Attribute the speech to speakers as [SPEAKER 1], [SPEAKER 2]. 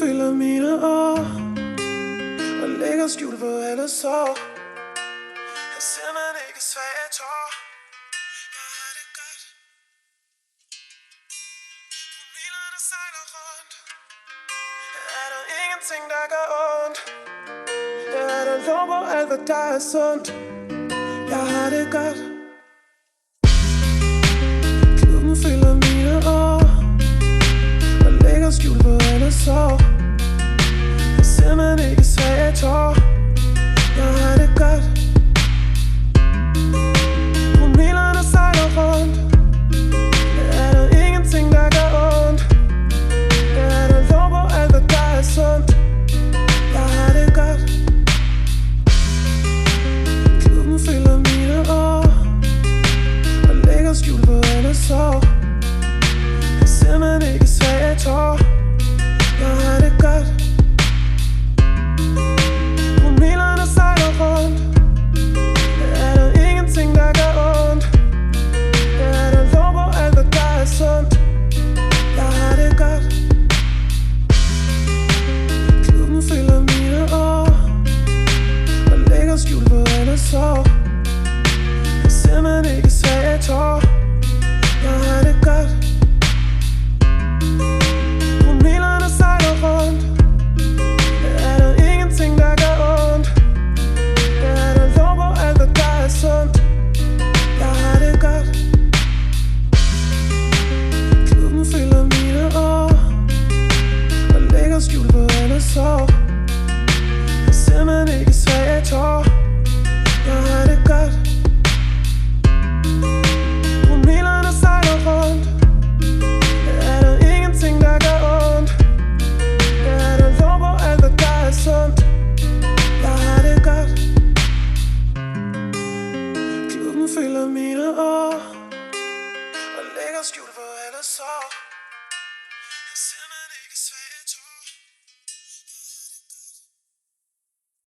[SPEAKER 1] fylder mine år og lægger skjul på alle sår. Jeg ser man ikke svage tår. Jeg har det godt. Promillerne sejler rundt. Er der ingenting der gør ondt? Er der lov på alt hvad der er sundt? Jeg har det godt. Klubben fylder mine år og lægger skjul på alle sår. Jeg ser man ikke svage tår. Jeg har det godt. Promillerne sejler rundt. Er der ingenting der gør ondt? Er der lov på alt hvad der er sundt? Jeg har det godt. Klubben fylder mine år og lægger skjul på alle sår. Jeg ser man ikke svage tår. Jeg har det godt. Promillerne sejler rundt. Er der ingenting der gør ondt? Er der lov på alt hvad der er sundt? Jeg har det godt. Klubben fylder mine år og lægger skjul på alle sår. Jeg ser man ikke svage tår. Jeg har det godt. Promillerne sejler rundt. Er der ingenting der gør ondt? Er der lov på alt hvad der er sundt? Jeg har det godt. Klubben fylder mine år og lægger skjul på alle sår. Jeg ser man ikke svage tår. Jeg har det godt. Promillerne sejler rundt. Er der ingenting der gør ondt? Er der lov på alt hvad der er sundt? Jeg har det godt. Klubben fylder mine år og lægger skjul på alle sår. Jeg ser man ikke svage tår.